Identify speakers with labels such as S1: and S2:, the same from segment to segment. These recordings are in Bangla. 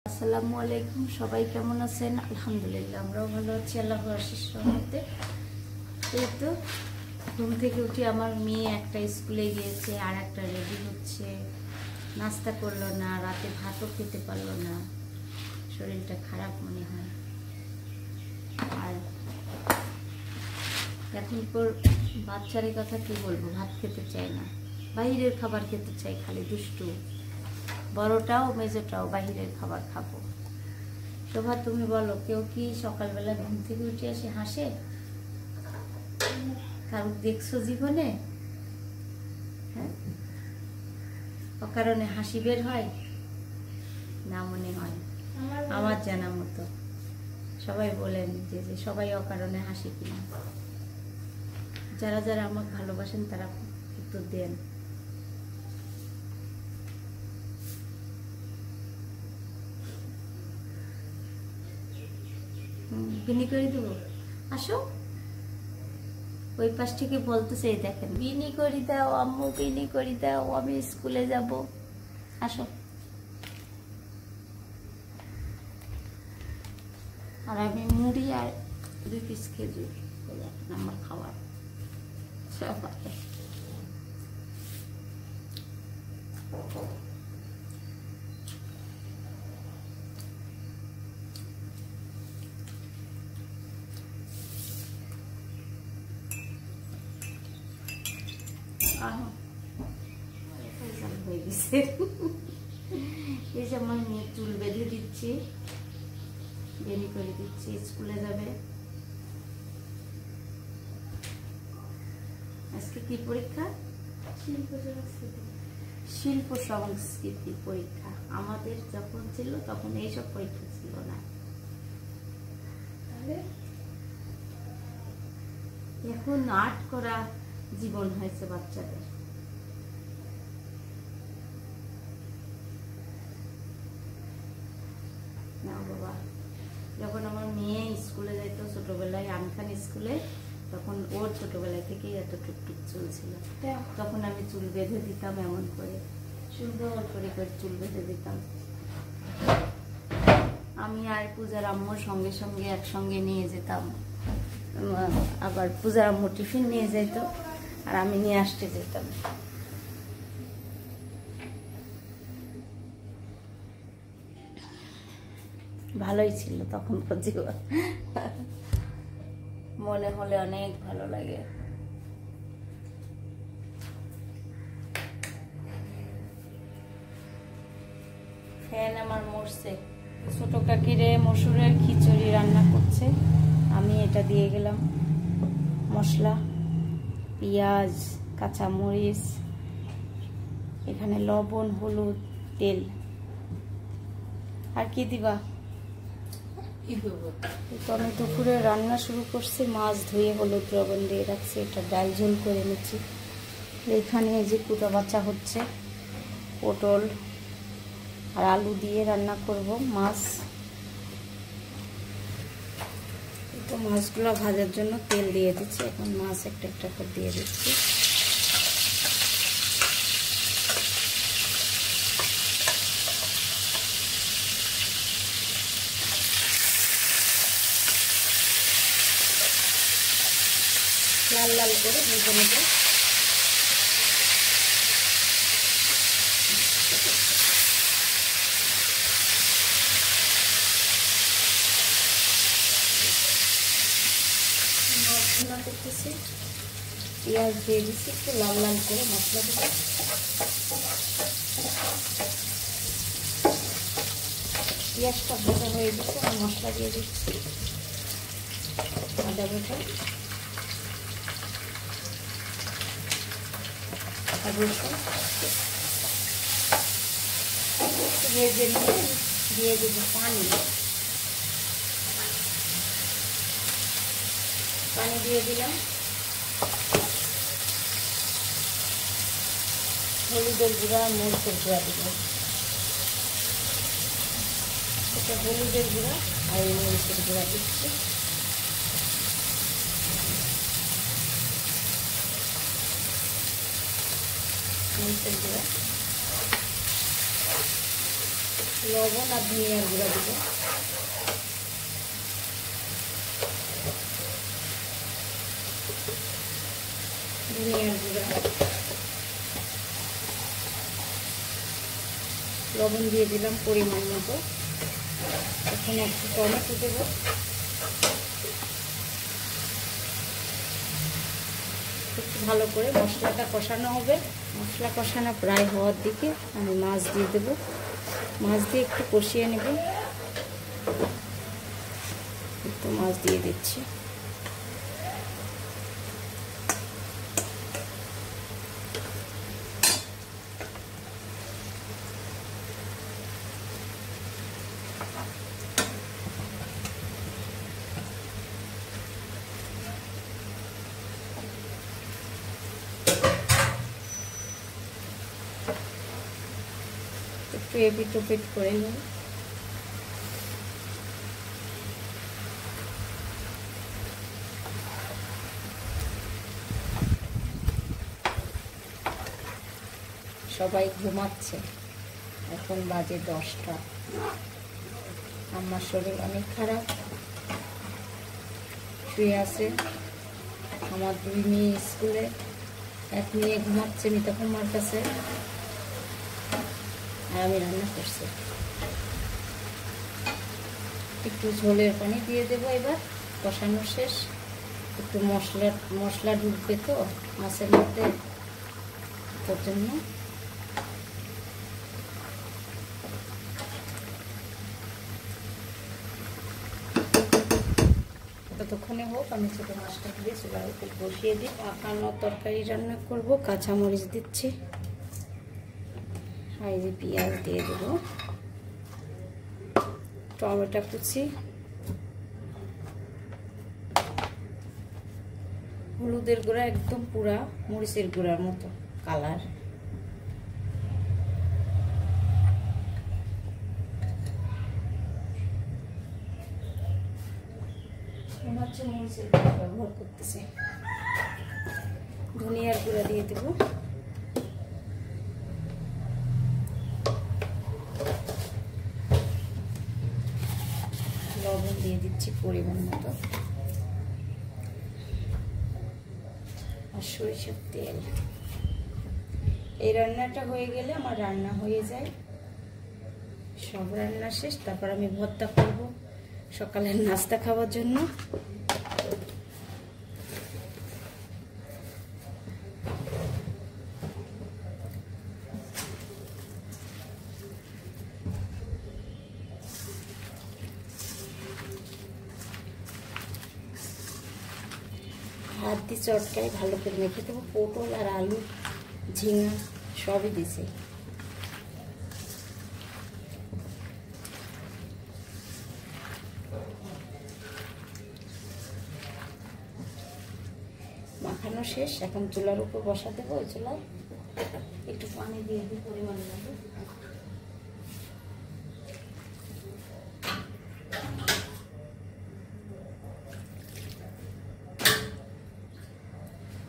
S1: আসসালামু আলাইকুম, সবাই কেমন আছেন? আলহামদুলিল্লাহ আমরাও ভালো আছি আল্লাহর আশিস রহমতে। এই তো ঘুম থেকে উঠে আমার মেয়ে একটা স্কুলে গিয়েছে, আর একটা রেডি হচ্ছে, নাস্তা করলো না, রাতে ভাতও খেতে পারলো না, শরীরটা খারাপ মনে হয়। আর এখন পর বাচ্চাদের কথা কি বলবো, ভাত খেতে চায় না, বাইরের খাবার খেতে চাই, খালি দুষ্টু। বড়টাও মেজোটাও বাহিরের খাবার খাবো। শোভা তুমি বলো, কেউ কি সকালবেলা ঘুম থেকে উঠে এসে হাসে? কারণ দেখছো জীবনে? হ্যাঁ, অকারণে হাসি বের হয় না মনে হয় আমার জানা মতো। সবাই বলেন যে সবাই অকারণে হাসি কিনা। যারা যারা আমাকে ভালোবাসেন তারা উত্তর দেন। বিনি করে দেবো, আসো। ওই পাশ থেকে বলতেছে, দেখেন, বিনি করে দাও আম্মু, বিনি করে দাও, আমি স্কুলে যাব, আসো। আর আমি মুড়ি আর 2 পিস খেজুর আমার খাবার সবাই। এই যে আমার মেয়ে চুল বেঁধে দিচ্ছি, বেনি করে দিচ্ছি, স্কুলে যাবে। আজকে কি পরীক্ষা? শিল্প সংস্কৃতি পরীক্ষা। আমাদের যখন ছিল তখন এইসব পরীক্ষা ছিল না। এখন আর্ট করা জীবন হয়েছে বাচ্চাদের। না বাবা, যখন আমার মেয়ে স্কুলে যেত ছোটবেলায়, আমখান স্কুলে, তখন ওর ছোটবেলায় থেকেই এত টুকটুক চুল ছিল। তখন আমি চুল বেঁধে দিতাম, এমন করে সুন্দর করে চুল বেঁধে দিতাম। আমি আর পূজার আম্মুর সঙ্গে সঙ্গে একসঙ্গে নিয়ে যেতাম। আবার পূজার আম্মু টিফিন নিয়ে যেত আর আমি নিয়ে আসতে যেতাম। ভালোই ছিল তখন জীবন, মনে হলে অনেক ভালো লাগে। ফ্যান আমার মরছে। ছোট কাকিরে মসুরের খিচুড়ি রান্না করছে, আমি এটা দিয়ে গেলাম মশলা, পেঁয়াজ, কাঁচামরিচ, এখানে লবণ, হলুদ, তেল। আর কি দিবা? আমি দুপুরে রান্না শুরু করছি, মাছ ধুয়ে হলুদ লবণ দিয়ে রাখছি, এটা ডাল ঝোল করে নিচ্ছি। এখানে এই যে কুটা বাচ্চা হচ্ছে, পটল আর আলু দিয়ে রান্না করব মাছ। তো মাছগুলো ভাজার জন্য তেল দিয়ে দিচ্ছি, এখন মাছ একটা একটা করে দিয়ে দিচ্ছি। লাল লাল করে ভেজে নেব। মশলা করতেছি, পেঁয়াজ দিয়ে দিচ্ছি, একটু লাল লাল করে মশলা দেবো। পেঁয়াজটা ভাজা হয়ে গেছে, আর মশলা দিয়ে দিচ্ছি, আদা বাটা, রসুন ভেজে নিয়ে দিয়ে দেবো পানি। পানি দিয়ে দিলাম, হলুদের গুঁড়া, মরিচের গুঁড়া দিব। এটা হলুদের গুঁড়া আর মরিচের গুঁড়া দিচ্ছি। মরিচের গুঁড়া লবণ আর ধনিয়ার গুঁড়া দেব। ধনিয়ার গুঁড়া, লবণ দিয়ে দিলাম পরিমাণ মতো। এখন একটু টমেটো দেব। একটু ভালো করে মশলাটা কষানো হবে। মশলা কষানো প্রায় হওয়ার দিকে আমি মাছ দিয়ে দেব। মাছ দিয়ে একটু কষিয়ে নেব। একটু মাছ দিয়ে দিচ্ছি। একটু এপিট ওপিট করে নেব। সবাই ঘুমাচ্ছে, এখন বাজে 10টা। আমার শরীর অনেক খারাপ, শুয়ে আছে। আমার 2 মেয়ে স্কুলে, এক মেয়ে ঘুমাচ্ছে মিতা কুমার কাছে, আর আমি রান্না করছি। একটু ঝোলের পানি দিয়ে দেবো। এবার কষানো শেষ। একটু মশলা ঢুকবে তো মাছের মধ্যে, তার জন্য ততক্ষণে হোক। আমি ছোটো মাছটা দিয়ে চুলার উপর বসিয়ে দিই। মাখানো তরকারি রান্না করব। কাঁচামরিচ দিচ্ছি, আর এই যে পেঁয়াজ দিয়ে দেবো, টমেটো কুচি, হলুদের গুঁড়া একদম পুরা মরিচের গুঁড়ার মতো কালার। মরিচের গুঁড়া ব্যবহার করতেছি। ধনিয়ার গুঁড়া দিয়ে দেব। লবণ দিয়ে দিচ্ছি পরিমাণ মতো, আর সরিষার তেল। এই রান্নাটা হয়ে গেলে আমার রান্না হয়ে যায়। সব রান্না শেষ। তারপর আমি ভর্তা করব সকালের নাস্তা খাওয়ার জন্য। হাত দিয়ে চটকায় ভালো করে মেখে দেবো। পটল আর আলু, ঝিঙা সবই দিছি। মাখানো শেষ। এখন চুলার উপর বসা দেবো। ওই চুলায় একটু পানি দিয়ে দিই পরিমাণ মতো।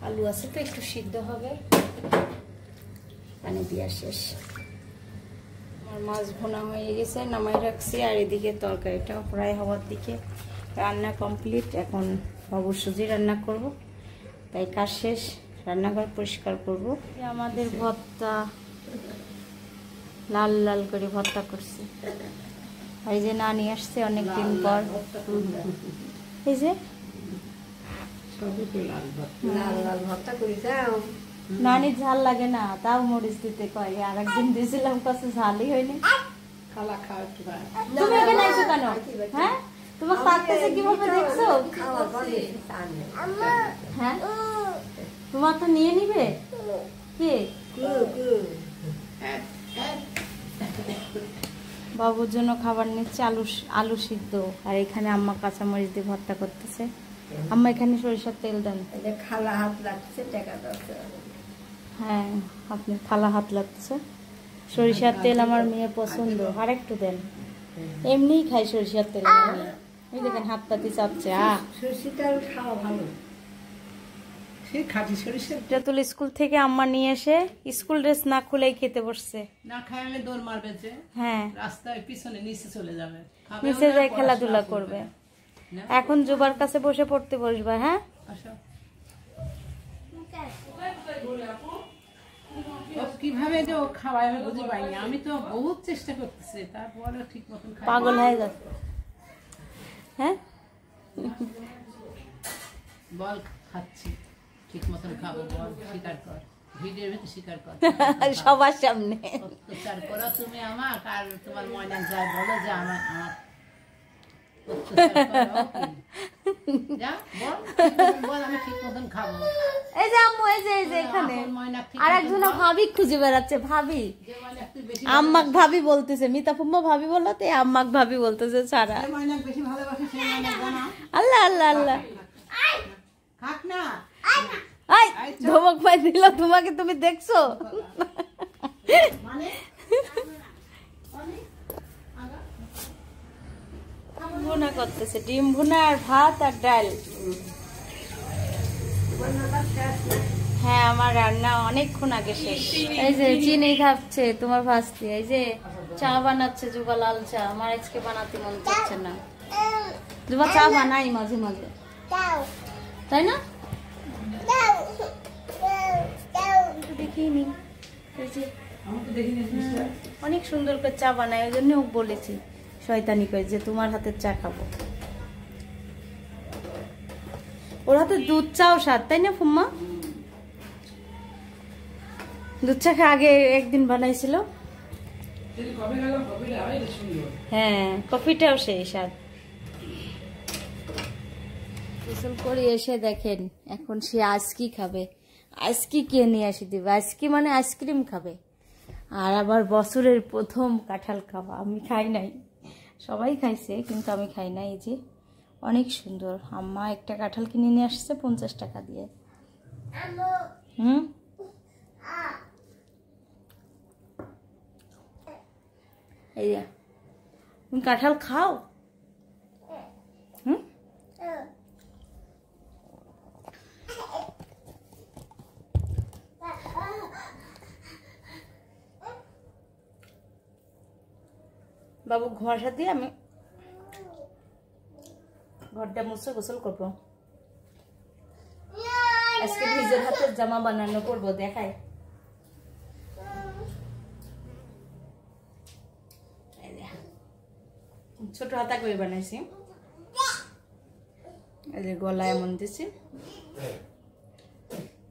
S1: আলু আছে তো একটু সিদ্ধ হবে। পানি দেওয়া শেষ। আমার মাছ ভোনা হয়ে গেছে, নামাই রাখছি। আর এদিকে তরকারিটাও প্রায় হওয়ার দিকে। রান্না কমপ্লিট। এখন অবশ্যই রান্না করব, তাই কাজ শেষ। রান্নাঘর পরিষ্কার করব। আমাদের ভর্তা লাল লাল করে ভর্তা করছি। আর এই যে নানি আসছে অনেকদিন পর। এই যে নানির ঝাল লাগে না, তাও মরিচ দিতে কয়। আর একদিন দিয়েছিলাম, কাছে ঝালই হয়নি। তুমি এখানে আইছো কেন? হ্যাঁ, তোমার কাটতেছে কিভাবে দেখছো? হ্যাঁ, তোমার তো নিয়ে নিবে কে? বাবুর জন্য খাবার নিচ্ছে, আলু সিদ্ধ। আর এখানে আম্মা কাঁচামরিচ দিয়ে ভর্তা করতেছে। আম্মা এখানে সরিষার তেল দেন।
S2: খালা হাত লাগছে,
S1: হ্যাঁ, আপনার খালা হাত লাগছে। সরিষার তেল আমার মেয়ে পছন্দ। আর একটু দেন, এমনিই খাই সরিষার তেল। এই দেখেন হাত পাতি চাচ্ছে।
S2: সরষে তেল খাওয়া ভালো। সেই খাঁটি সরিষা
S1: জাতুল স্কুল থেকে আম্মা নিয়ে এসে স্কুল ড্রেস না খুলেই খেতে বসছে।
S2: না খাই আমি দৌড় মারবে যে
S1: হ্যাঁ,
S2: রাস্তায় পিছনে নিচে চলে যাবে,
S1: নিচে যাই খেলাধুলা করবে। এখন জুবার কাছে বসে পড়তে বসবা। হ্যাঁ,
S2: কিভাবে যে ও খাওয়ায় আমি বুঝে পাইনি, আমি তো বহুত চেষ্টা করতেছি তারপরে ঠিক মতন
S1: পাগল হয়ে যাচ্ছে। হ্যাঁ,
S2: বল খাচ্ছি ঠিক মতন খাবো, বল স্বীকার কর, ভিডিওর ভিতরে স্বীকার কর।
S1: সবার সামনে
S2: অত্যাচার করো তুমি আমাকে, আর তোমার ময়না যায় বলো যে আমার অত্যাচার করো কি? যা বল, বল আমি ঠিক মতন খাবো।
S1: এই যে আম্মু, এই যে এখানে আর একজন ভাবি খুঁজে বেড়াচ্ছে। ভাবি
S2: যে ময়না তুই বেশি
S1: আম্মাক ভাবি বলতেছে, মিতা ফুম্মা ভাবি বলো তো, আম্মাক ভাবি বলতেছে সারা।
S2: যে ময়না বেশি ভালোবাসে সেই ময়না জানা
S1: আল্লাহ আল্লাহ আল্লাহ,
S2: খাক না।
S1: আই ধমক পাই দিল তোমাকে, তুমি দেখছো?
S2: মানে
S1: ভুনা করতেছে, ডিম ভুনা আর ভাত আর ডাল। হ্যাঁ, আমার রান্না অনেকক্ষণ আগে শেষ। এই যে চিনি খাচ্ছে তোমার ভাস্তি, এই যে চা বানাচ্ছে যুবা, লাল চা। আমার আজকে বানাতে মন চাচ্ছে না। যুবা চা বানাই মাঝে মাঝে, তাই না? দেখিনি, এই যে অনেক সুন্দর করে চা বানায়, ওই জন্য বলেছি শয়তানি করে যে তোমার হাতের চা খাবো। ওর হাতে দুধ চাও স্বাদ, তাই না ফুম্মা? দুধ চা আগে একদিন বানাইছিল। হ্যাঁ, কফিটাও সেই স্বাদ। গোসল করে এসে দেখেন এখন সে আজকি খাবে। আজকি কে নিয়ে আসি দিবে? আজকি মানে আইসক্রিম খাবে, আর আবার বছরের প্রথম কাঁঠাল খাওয়া। আমি খাই নাই, সবাই খাইছে কিন্তু আমি খাই নাই। এই যে অনেক সুন্দর, আম্মা একটা কাঁঠাল কিনে নিয়ে আসছে 50 টাকা দিয়ে। এই যে তুমি কাঁঠাল খাও? বাবু ঘষা দিয়ে আমি ঘরটা মুছে গোসল করবো। আজকে নিজের হাতের জামা বানানো করবো, দেখাই। ছোট হাতা করে বানাইছি, এই যে গলায় এমন দিছি,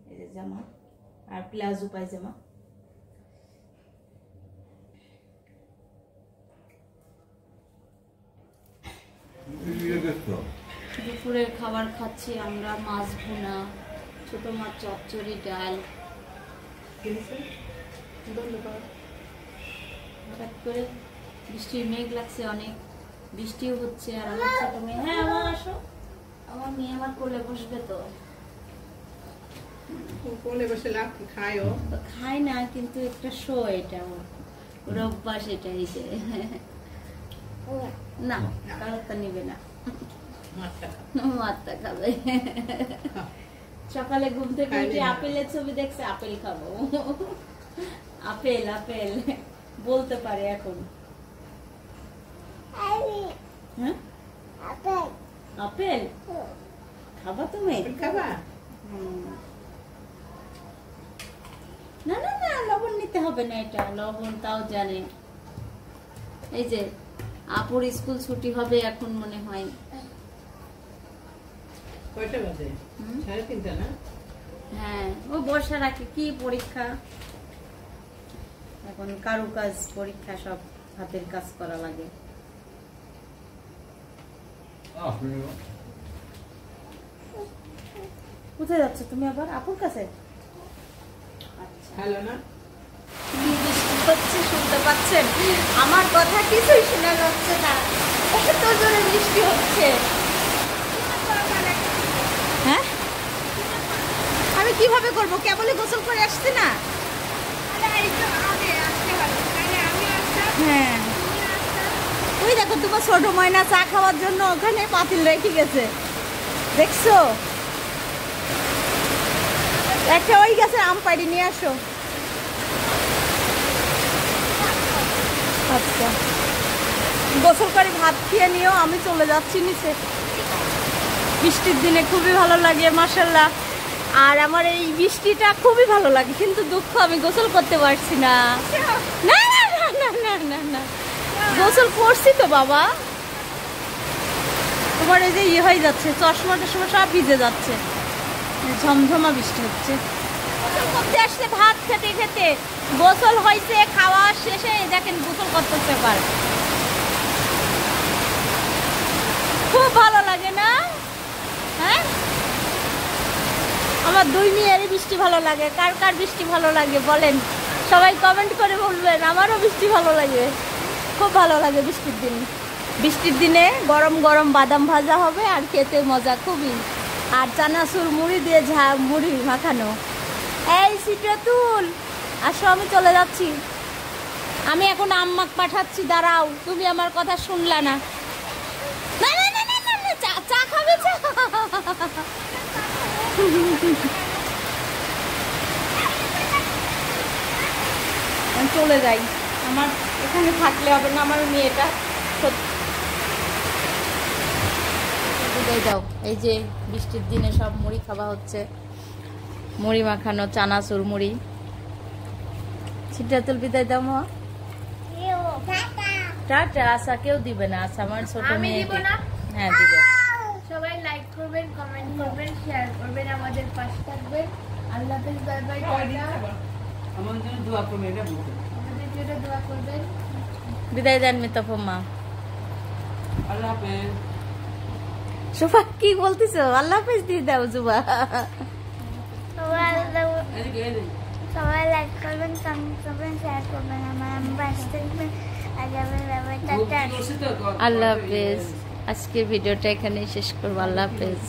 S1: এই যে জামা আর প্লাজো পায়জামা। দুপুরের খাবার খাচ্ছি আমরা, মাছ ভুনা, ছোট মাছ চচ্চড়ি, ডাল। হঠাৎ করে বৃষ্টির মেঘ লাগছে, অনেক বৃষ্টিও হচ্ছে। আর আমার ছোট মেয়ে, হ্যাঁ আমার আসো, আমার মেয়ে আমার কোলে বসবে তো।
S2: কোলে বসে লাভ খায়ও,
S1: খায় না কিন্তু একটা শো, এটা ওর অভ্যাস, এটা। এই যে না, কারোরটা নিবে না, মারটা খাবে। সকালে ঘুম থেকে উঠে আপেলের ছবি দেখছে, আপেল খাবো। আপেল আপেল বলতে পারে এখন। হ্যাঁ, আপেল খাবা তুমি?
S2: খাবা?
S1: না না না, লবণ নিতে হবে না, এটা লবণ তাও জানে। এই যে আপুর স্কুল ছুটি হবে এখন মনে হয়।
S2: কয়টা বাজে? 3:30 না?
S1: হ্যাঁ, ও বর্ষা রাখে কি পরীক্ষা, এখন কারুকাজ পরীক্ষা, সব হাতের কাজ করা লাগে। কোথায় যাচ্ছ তুমি আবার? আপুর কাছে?
S2: হ্যালো না,
S1: শুনতে পাচ্ছেন? আমার কথা কিছুই শোনা যাচ্ছে না, এত জোরে বৃষ্টি হচ্ছে। হ্যাঁ, আমি কিভাবে করবো? কেবলই গোসল করে আসছি না। হ্যাঁ, ওই দেখো তোমার ছোট ময়না চা খাওয়ার জন্য ওখানে পাতিল রেখে গেছে, দেখছো? একটা ওই গেছে আম পাড়ি নিয়ে আসো। আচ্ছা গোসল করে ভাত খেয়ে নিও, আমি চলে যাচ্ছি নিচে। বৃষ্টির দিনে খুবই ভালো লাগে মাশাআল্লাহ। আর আমার এই বৃষ্টিটা খুবই ভালো লাগে, কিন্তু দুঃখ আমি গোসল করতে পারছি না। না না না না না না, গোসল করছি তো বাবা। তোমার এই যে ইয়ে হয়ে যাচ্ছে, চশমা টশমা সব ভিজে যাচ্ছে, ঝমঝমা বৃষ্টি হচ্ছে। গোসল করতে আসছে ভাত খেতে খেতে, গোসল হয়েছে, খাওয়া শেষে দেখেন গোসল করতেছে পার। খুব ভালো লাগে না? হ্যাঁ, আমার দুই মেয়েরই বৃষ্টি ভালো লাগে। কার কার বৃষ্টি ভালো লাগে বলেন, সবাই কমেন্ট করে বলবেন। আমারও বৃষ্টি ভালো লাগে, খুব ভালো লাগে বৃষ্টির দিন। বৃষ্টির দিনে গরম গরম বাদাম ভাজা হবে আর খেতে মজা খুবই। আর চানাচুর মুড়ি দিয়ে মুড়ি মাখানো। এই সিটাতুল আসো, আমি চলে যাচ্ছি। আমি এখন আম্মাকে পাঠাচ্ছি, দাঁড়াও, তুমি আমার কথা শুনলা না। না না না না না, চা খাবে, চা। চলে যাই, আমার এখানে থাকলে হবে না। আমার মেয়েটা বিদায় দাও। এই যে বৃষ্টির দিনে সব মুড়ি খাওয়া হচ্ছে, মুড়ি মাখানো, চানাচুর মুড়ি। সিদ্ধাতুল বিদায় দাও মা। টাটা। আশা কেউ দিবে না, আশা আমার ছোট মেয়ে। হ্যাঁ দিবে।
S3: সবাই লাইক করবেন, কমেন্ট করবেন, শেয়ার করবেন, আমাদের পাশে থাকবেন। আল্লাহ হাফেজ, বাই বাই, টাটা।
S2: আমার জন্য দোয়া করবেন, এটা বলতে
S3: আমাদের জন্য দোয়া করবেন।
S1: বিদায় দেন মিতাফম্মা।
S2: আল্লাহ হাফেজ।
S1: সুফা কি বলতেছো? আল্লাহ হাফেজ দিয়ে দাও জুবা।
S3: সবাই লাইক করবেন, কমেন্ট করবেন, শেয়ার করবেন, আমার পাশে থাকবেন।
S1: আল্লাহ হাফেজ। আজকের ভিডিওটা এখানেই শেষ করবো। আল্লাহ হাফেজ।